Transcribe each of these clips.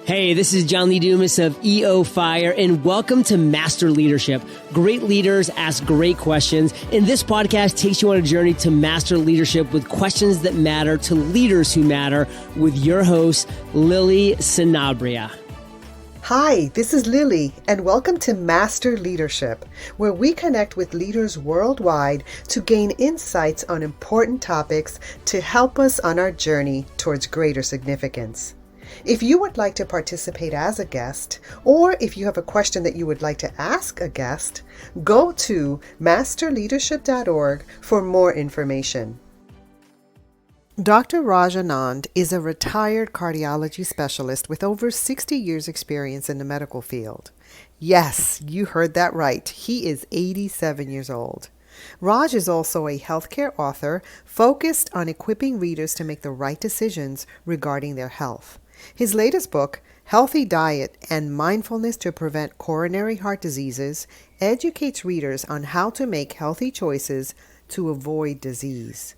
Hey, this is John Lee Dumas of EO Fire, and welcome to Master Leadership. Great leaders ask great questions, and this podcast takes you on a journey to master leadership with questions that matter to leaders who matter with your host, Lily Sanabria. Hi, this is Lily, and welcome to Master Leadership, where we connect with leaders worldwide to gain insights on important topics to help us on our journey towards greater significance. If you would like to participate as a guest, or if you have a question that you would like to ask a guest, go to masterleadership.org for more information. Dr. Raj Anand is a retired cardiology specialist with over 60 years experience in the medical field. Yes, you heard that right. He is 87 years old. Raj is also a healthcare author focused on equipping readers to make the right decisions regarding their health. His latest book, Healthy Diet and Mindfulness to Prevent Coronary Heart Diseases, educates readers on how to make healthy choices to avoid disease.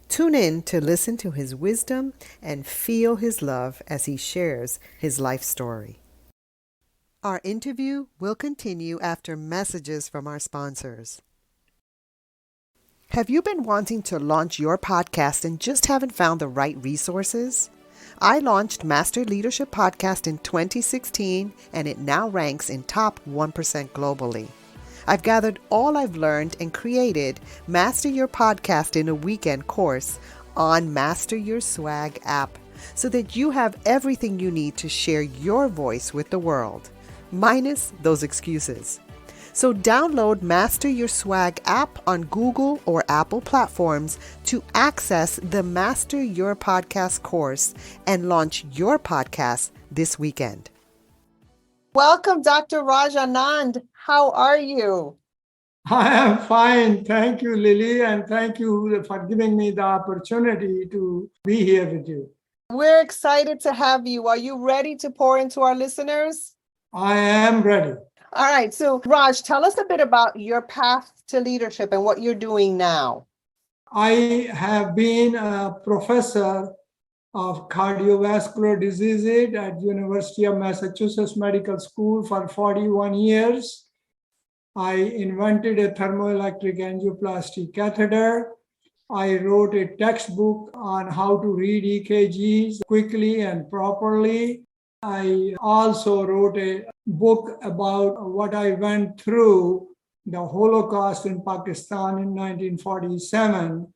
Tune in to listen to his wisdom and feel his love as he shares his life story. Our interview will continue after messages from our sponsors. Have you been wanting to launch your podcast and just haven't found the right resources? I launched Master Leadership Podcast in 2016, and it now ranks in top 1% globally. I've gathered all I've learned and created Master Your Podcast in a Weekend course on Master Your Swag app so that you have everything you need to share your voice with the world, minus those excuses. So download Master Your Swag app on Google or Apple platforms to access the Master Your Podcast course and launch your podcast this weekend. Welcome, Dr. Raj Anand. How are you? I am fine. Thank you, Lily, and thank you for giving me the opportunity to be here with you. We're excited to have you. Are you ready to pour into our listeners? I am ready. All right. So, Raj, tell us a bit about your path to leadership and what you're doing now. I have been a professor of cardiovascular diseases at University of Massachusetts Medical School for 41 years. I invented a thermoelectric angioplasty catheter. I wrote a textbook on how to read EKGs quickly and properly. I also wrote a book about what I went through the Holocaust in Pakistan in 1947.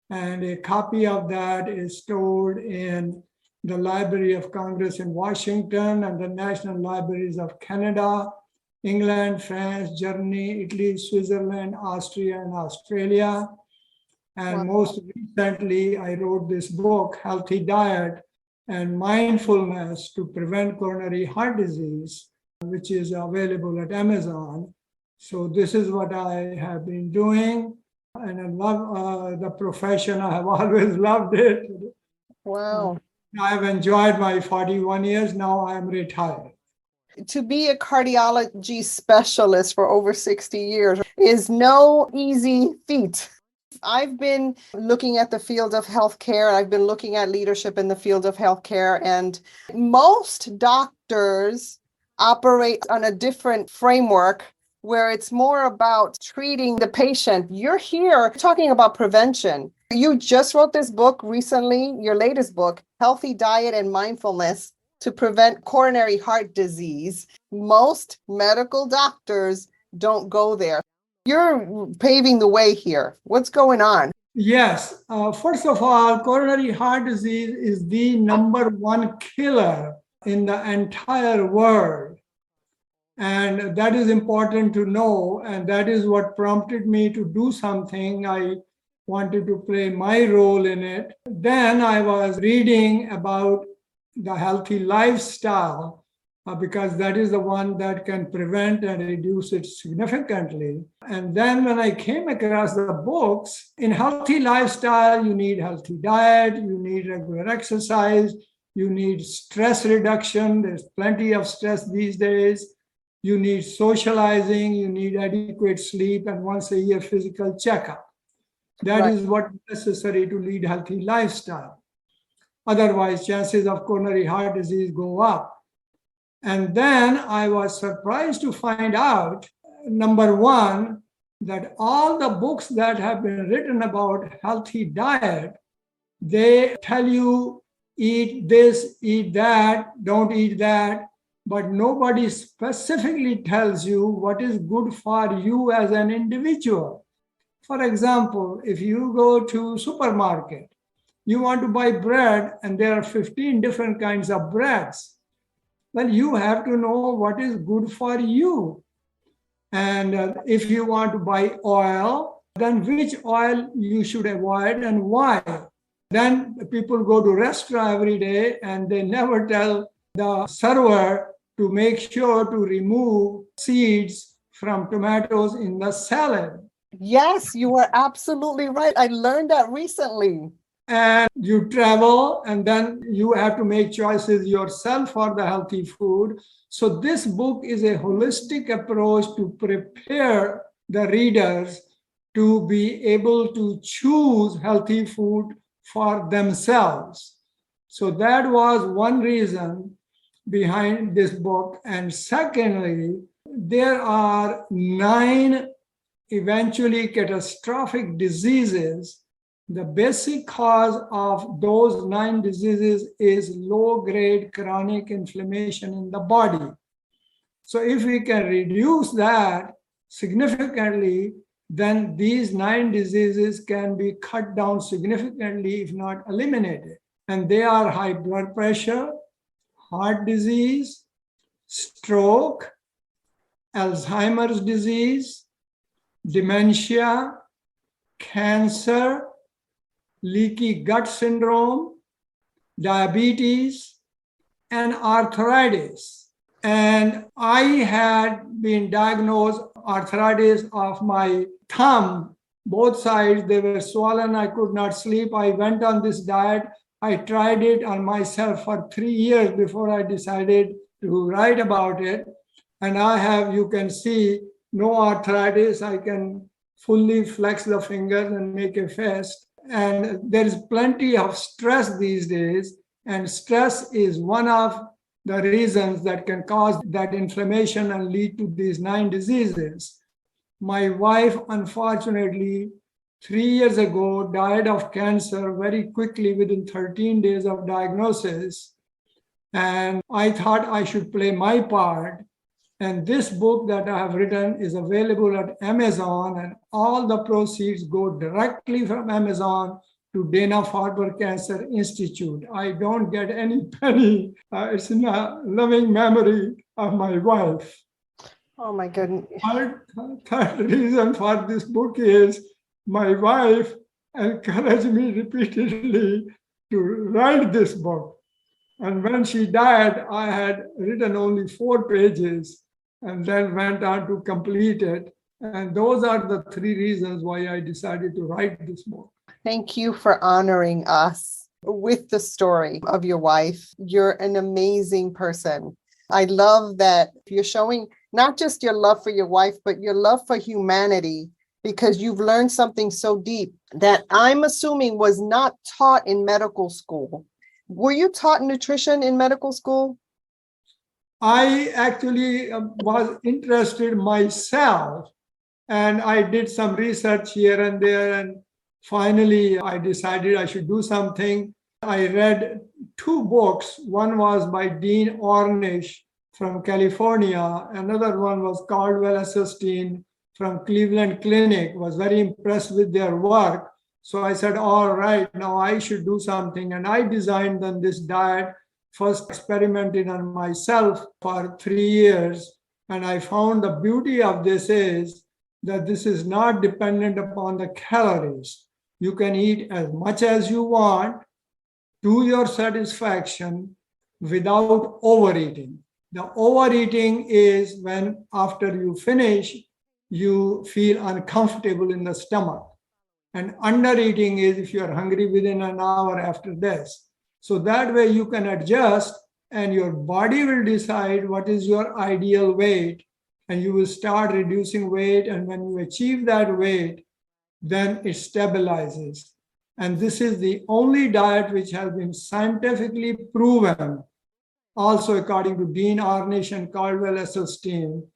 And a copy of that is stored in the Library of Congress in Washington and the National Libraries of Canada, England, France, Germany, Italy, Switzerland, Austria, and Australia. And most recently, I wrote this book, Healthy Diet and Mindfulness to Prevent Coronary Heart Disease, which is available at Amazon. So this is what I have been doing. And I love the profession. I have always loved it. Wow. I've enjoyed my 41 years. Now I am retired. To be a cardiology specialist for over 60 years is no easy feat. I've been looking at the field of healthcare. I've been looking at leadership in the field of healthcare, and most doctors operate on a different framework where it's more about treating the patient. You're here talking about prevention. You just wrote this book recently, your latest book, Healthy Diet and Mindfulness to Prevent Coronary Heart Disease. Most medical doctors don't go there. You're paving the way here. What's going on? Yes. First of all, coronary heart disease is the number one killer in the entire world. And that is important to know. And that is what prompted me to do something. I wanted to play my role in it. Then I was reading about the healthy lifestyle because that is the one that can prevent and reduce it significantly. And then when I came across the books, in healthy lifestyle, you need healthy diet, you need regular exercise, you need stress reduction. There's plenty of stress these days. You need socializing, you need adequate sleep, and once a year physical checkup. That is what is necessary to lead healthy lifestyle. Otherwise, chances of coronary heart disease go up. And then I was surprised to find out, number one, that all the books that have been written about healthy diet, they tell you eat this, eat that, don't eat that, but nobody specifically tells you what is good for you as an individual. For example, if you go to supermarket, you want to buy bread and there are 15 different kinds of breads. Well, you have to know what is good for you. And if you want to buy oil, then which oil you should avoid and why. Then people go to restaurant every day and they never tell the server to make sure to remove seeds from tomatoes in the salad. Yes, you are absolutely right. I learned that recently. And you travel and then you have to make choices yourself for the healthy food. So this book is a holistic approach to prepare the readers to be able to choose healthy food for themselves. So that was one reason behind this book. And secondly, there are 9 eventually catastrophic diseases. The basic cause of those 9 diseases is low-grade chronic inflammation in the body. So if we can reduce that significantly, then these 9 diseases can be cut down significantly, if not eliminated. And they are high blood pressure, heart disease, stroke, Alzheimer's disease, dementia, cancer, leaky gut syndrome, diabetes, and arthritis. And I had been diagnosed arthritis of my thumb, both sides. They were swollen. I could not sleep. I went on this diet. I tried it on myself for 3 years before I decided to write about it. And I have, you can see, no arthritis. I can fully flex the fingers and make a fist. And there is plenty of stress these days. And stress is one of the reasons that can cause that inflammation and lead to these 9 diseases. My wife, unfortunately, 3 years ago, died of cancer very quickly within 13 days of diagnosis. And I thought I should play my part. And this book that I have written is available at Amazon, and all the proceeds go directly from Amazon to Dana-Farber Cancer Institute. I don't get any penny. It's in a loving memory of my wife. Oh my goodness. Third reason for this book is my wife encouraged me repeatedly to write this book. And when she died, I had written only 4 pages and then went on to complete it. And those are the 3 reasons why I decided to write this book. Thank you for honoring us with the story of your wife. You're an amazing person. I love that you're showing not just your love for your wife, but your love for humanity, because you've learned something so deep that I'm assuming was not taught in medical school. Were you taught nutrition in medical school? I actually was interested myself, and I did some research here and there, and finally I decided I should do something. I read 2 books. One was by Dean Ornish from California. Another one was Caldwell Esselstyn from Cleveland Clinic. Was very impressed with their work. So I said, all right, now I should do something. And I designed then this diet. First experimented on myself for 3 years. And I found the beauty of this is that this is not dependent upon the calories. You can eat as much as you want to your satisfaction without overeating. The overeating is when after you finish, you feel uncomfortable in the stomach. And undereating is if you're hungry within an hour after this. So that way you can adjust and your body will decide what is your ideal weight, and you will start reducing weight. And when you achieve that weight, then it stabilizes. And this is the only diet which has been scientifically proven also according to Dean Ornish and Caldwell Esselstyn,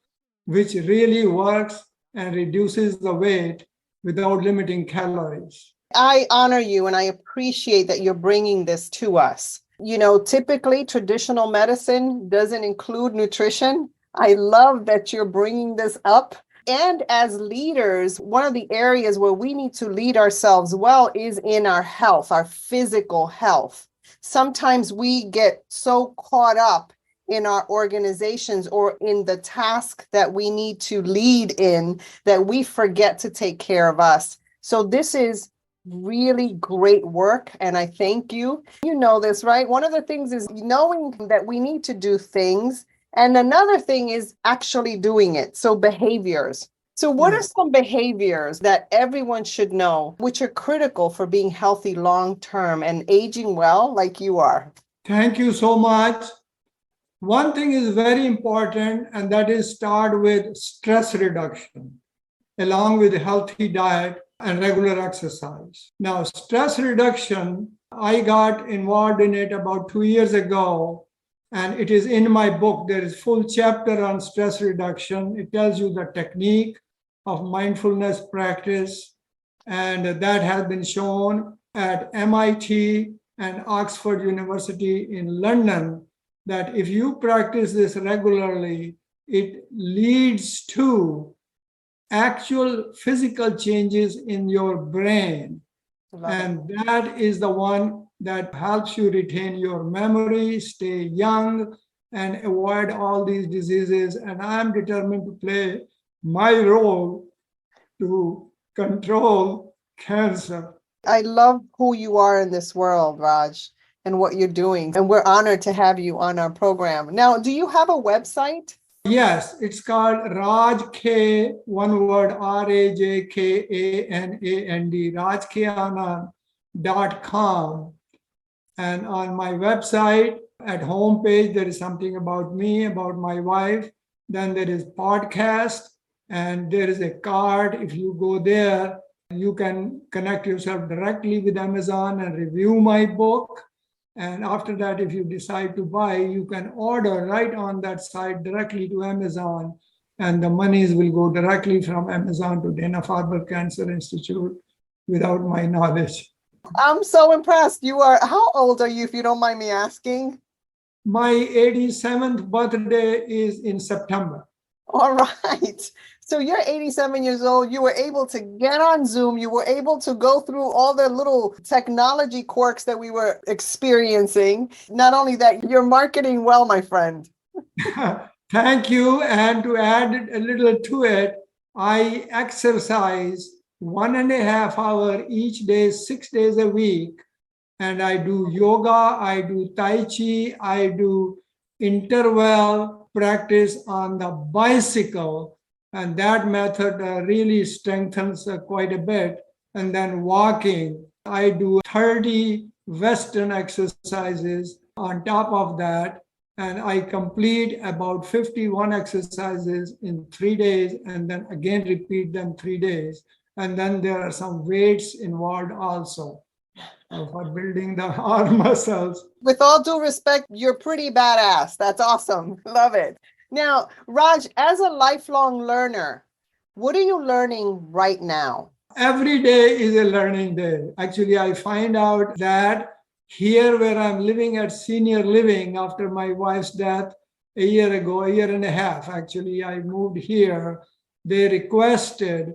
which really works and reduces the weight without limiting calories. I honor you and I appreciate that you're bringing this to us. You know, typically traditional medicine doesn't include nutrition. I love that you're bringing this up. And as leaders, one of the areas where we need to lead ourselves well is in our health, our physical health. Sometimes we get so caught up in our organizations or in the task that we need to lead in that we forget to take care of us. So this is really great work, and I thank you. You know this, right? One of the things is knowing that we need to do things, and another thing is actually doing it. So behaviors. So what are some behaviors that everyone should know, which are critical for being healthy long-term and aging well like you are? Thank you so much. One thing is very important, and that is start with stress reduction, along with a healthy diet and regular exercise. Now, stress reduction, I got involved in it about 2 years ago, and it is in my book. There is a full chapter on stress reduction. It tells you the technique of mindfulness practice, and that has been shown at MIT and Oxford University in London, that if you practice this regularly, it leads to actual physical changes in your brain. And that is the one that helps you retain your memory, stay young, and avoid all these diseases. And I'm determined to play my role to control cancer. I love who you are in this world, Raj, and what you're doing. And we're honored to have you on our program. Now, do you have a website? Yes, it's called Raj K, one word, RAJKANAND, rajkanand.com. And on my website, at homepage, there is something about me, about my wife. Then there is podcast, and there is a card. If you go there, you can connect yourself directly with Amazon and review my book. And after that, if you decide to buy, you can order right on that site directly to Amazon, and the monies will go directly from Amazon to Dana-Farber Cancer Institute without my knowledge. I'm so impressed. How old are you, if you don't mind me asking? My 87th birthday is in September. All right. So you're 87 years old. You were able to get on Zoom. You were able to go through all the little technology quirks that we were experiencing. Not only that, you're marketing well, my friend. Thank you. And to add a little to it, I exercise 1.5 hours each day, 6 days a week. And I do yoga, I do Tai Chi, I do interval practice on the bicycle. And that method really strengthens quite a bit. And then walking, I do 30 Western exercises on top of that. And I complete about 51 exercises in 3 days, and then again repeat them 3 days. And then there are some weights involved also for building the arm muscles. With all due respect, you're pretty badass. That's awesome. Love it. Now, Raj, as a lifelong learner, what are you learning right now? Every day is a learning day. Actually, I find out that here where I'm living at senior living after my wife's death a year ago, 1.5 years, actually, I moved here. They requested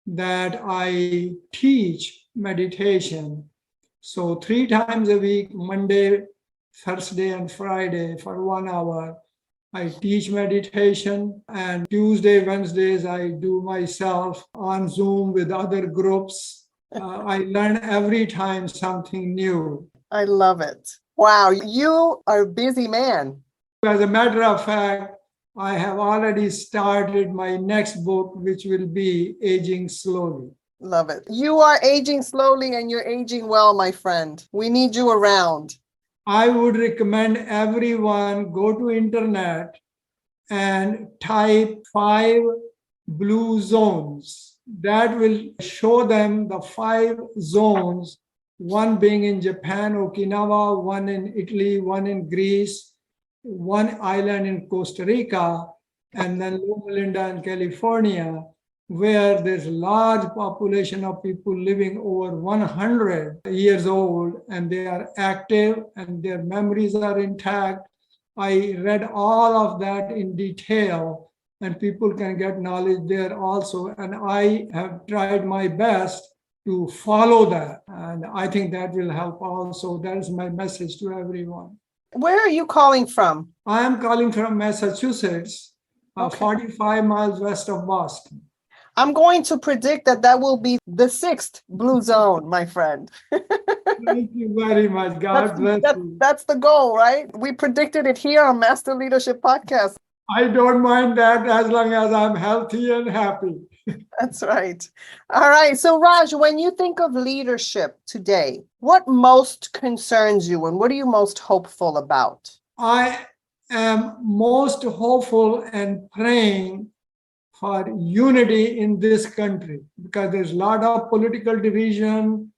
that I teach meditation. So 3 times a week, Monday, Thursday, and Friday for 1 hour, I teach meditation, and Tuesday, Wednesdays, I do myself on Zoom with other groups. I learn every time something new. I love it. Wow, you are a busy man. As a matter of fact, I have already started my next book, which will be Aging Slowly. Love it. You are aging slowly and you're aging well, my friend. We need you around. I would recommend everyone go to internet and type 5 blue zones. That will show them the 5 zones, one being in Japan, Okinawa, one in Italy, one in Greece, one island in Costa Rica, and then Loma Linda in California, where there's large population of people living over 100 years old, and they are active and their memories are intact. I read all of that in detail, and people can get knowledge there also. And I have tried my best to follow that. And I think that will help also. That is my message to everyone. Where are you calling from? I am calling from Massachusetts, Okay. 45 miles west of Boston. I'm going to predict that that will be the 6th blue zone, my friend. Thank you very much. God bless you. That's the goal, right? We predicted it here on Master Leadership Podcast. I don't mind that as long as I'm healthy and happy. That's right. All right. So, Raj, when you think of leadership today, what most concerns you and what are you most hopeful about? I am most hopeful and praying for unity in this country because there's a lot of political division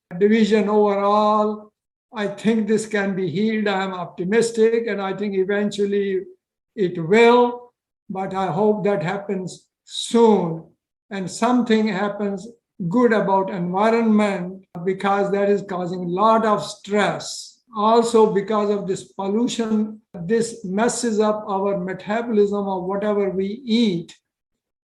overall. I think this can be healed. I'm optimistic, and I think eventually it will, but I hope that happens soon and something happens good about environment because that is causing a lot of stress. Also, because of this pollution, this messes up our metabolism of whatever we eat.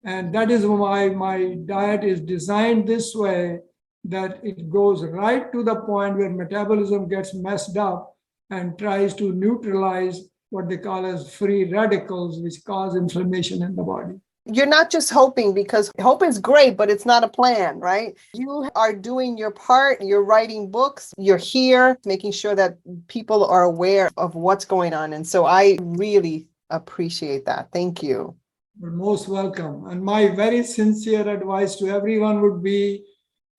And that is why my diet is designed this way, that it goes right to the point where metabolism gets messed up and tries to neutralize what they call as free radicals, which cause inflammation in the body. You're not just hoping, because hope is great, but it's not a plan, right? You are doing your part. You're writing books. You're here, making sure that people are aware of what's going on. And so I really appreciate that. Thank you. You're most welcome. And my very sincere advice to everyone would be,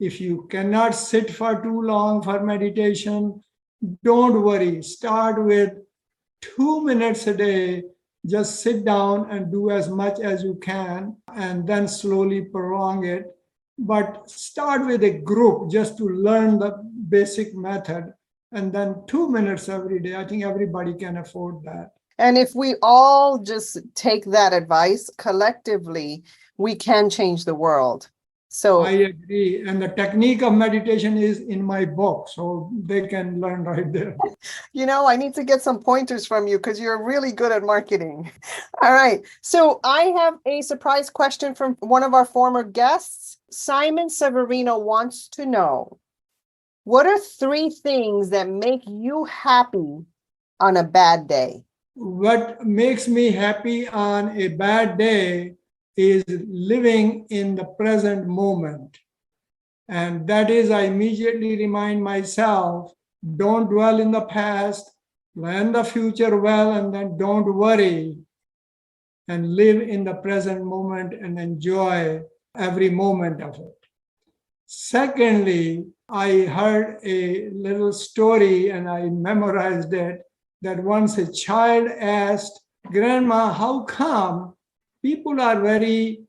if you cannot sit for too long for meditation, don't worry. Start with 2 minutes a day. Just sit down and do as much as you can, and then slowly prolong it. But start with a group just to learn the basic method, and then 2 minutes every day. I think everybody can afford that. And if we all just take that advice collectively, we can change the world. So I agree. And the technique of meditation is in my book, so they can learn right there. I need to get some pointers from you because you're really good at marketing. All right. So I have a surprise question from one of our former guests. Simon Severino wants to know, what are 3 things that make you happy on a bad day? What makes me happy on a bad day is living in the present moment. And that is, I immediately remind myself, don't dwell in the past, plan the future well, and then don't worry, and live in the present moment and enjoy every moment of it. Secondly, I heard a little story and I memorized it, that once a child asked, "Grandma, how come people are very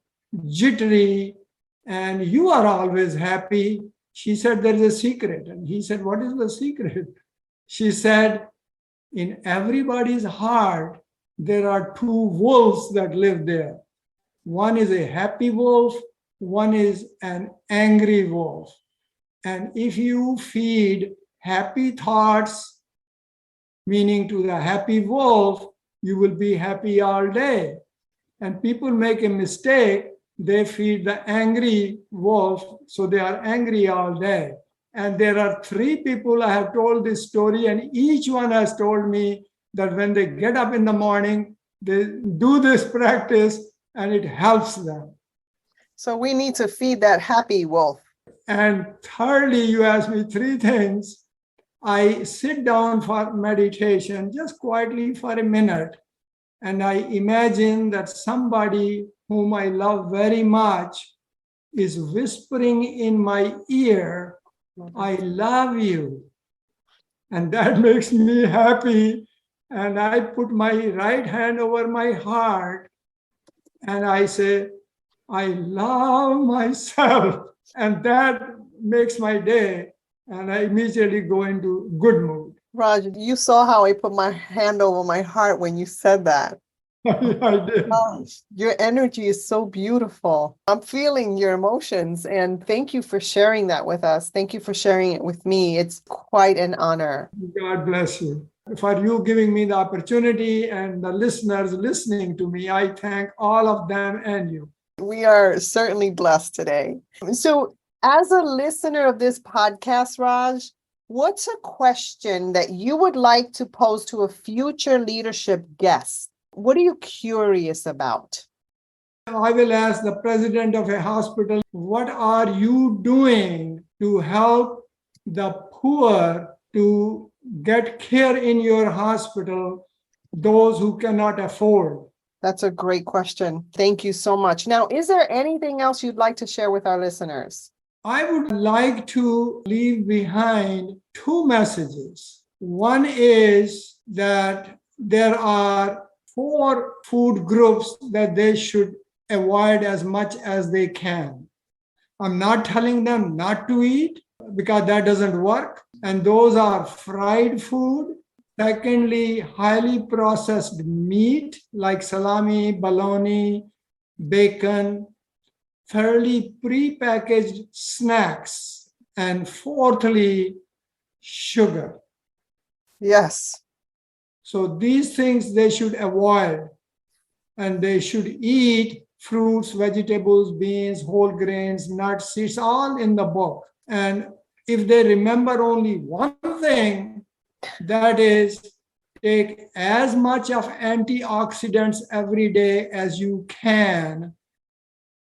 jittery and you are always happy?" She said, "There is a secret." And he said, "What is the secret?" She said, "In everybody's heart, there are 2 wolves that live there. One is a happy wolf, one is an angry wolf. And if you feed happy thoughts, meaning to the happy wolf, you will be happy all day. And people make a mistake. They feed the angry wolf, so they are angry all day. And there are 3 people I have told this story, and each one has told me that when they get up in the morning, they do this practice and it helps them. So we need to feed that happy wolf. And thirdly, you asked me 3 things. I sit down for meditation just quietly for a minute, and I imagine that somebody whom I love very much is whispering in my ear, "I love you." And that makes me happy. And I put my right hand over my heart and I say, "I love myself." And that makes my day. And I immediately go into good mood. Raj, you saw how I put my hand over my heart when you said that. I did. Your energy is so beautiful. I'm feeling your emotions, and thank you for sharing that with us. Thank you for sharing it with me. It's quite an honor. God bless you. For you giving me the opportunity and the listeners listening to me, I thank all of them and you. We are certainly blessed today. So, as a listener of this podcast, Raj, what's a question that you would like to pose to a future leadership guest? What are you curious about? I will ask the president of a hospital, what are you doing to help the poor to get care in your hospital, those who cannot afford? That's a great question. Thank you so much. Now, is there anything else you'd like to share with our listeners? I would like to leave behind two messages. One is that there are 4 food groups that they should avoid as much as they can. I'm not telling them not to eat because that doesn't work. And those are fried food. Secondly, highly processed meat like salami, bologna, bacon, fairly prepackaged snacks, and fourthly, sugar. Yes. So these things they should avoid, and they should eat fruits, vegetables, beans, whole grains, nuts, seeds, all in the book. And if they remember only one thing, that is, take as much of antioxidants every day as you can.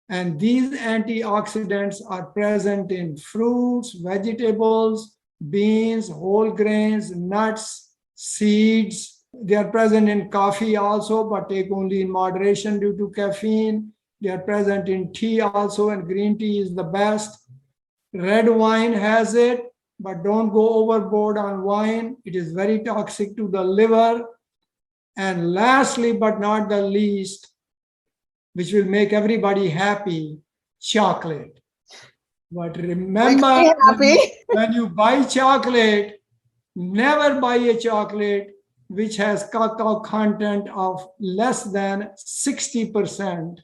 And these antioxidants are present in fruits, vegetables, beans, whole grains, nuts, seeds. They are present in coffee also, but take only in moderation due to caffeine. They are present in tea also, and green tea is the best. Red wine has it, but don't go overboard on wine. It is very toxic to the liver. And lastly, but not the least, which will make everybody happy, chocolate. But remember, when you buy chocolate, never buy a chocolate which has cacao content of less than 60%,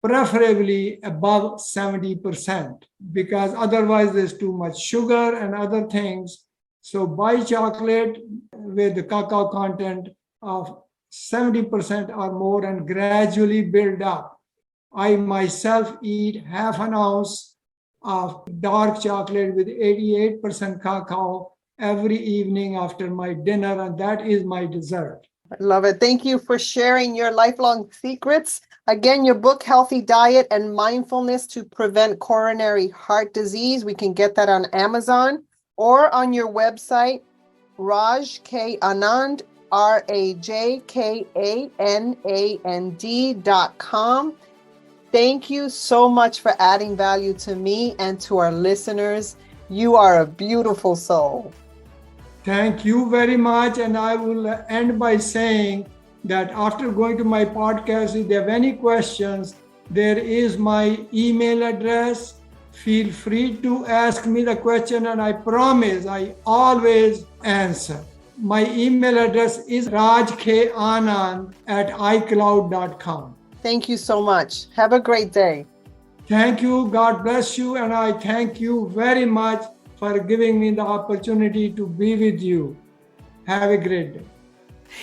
preferably above 70%, because otherwise there's too much sugar and other things. So buy chocolate with the cacao content of 70% or more and gradually build up. I myself eat half an ounce of dark chocolate with 88% cacao every evening after my dinner, and that is my dessert. I love it. Thank you for sharing your lifelong secrets. Again, your book, Healthy Diet and Mindfulness to Prevent Coronary Heart Disease. We can get that on Amazon or on your website, Raj K. Anand, RajKanand.com. Thank you so much for adding value to me and to our listeners. You are a beautiful soul. Thank you very much. And I will end by saying that after going to my podcast, if they have any questions, there is my email address. Feel free to ask me the question, and I promise I always answer. My email address is rajkanand@icloud.com. Thank you so much. Have a great day. Thank you. God bless you. And I thank you very much for giving me the opportunity to be with you. Have a great day.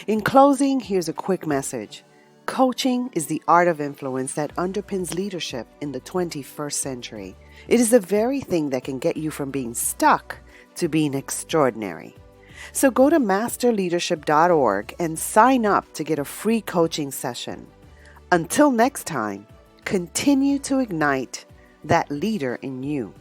In closing, here's a quick message. Coaching is the art of influence that underpins leadership in the 21st century. It is the very thing that can get you from being stuck to being extraordinary. So go to masterleadership.org and sign up to get a free coaching session. Until next time, continue to ignite that leader in you.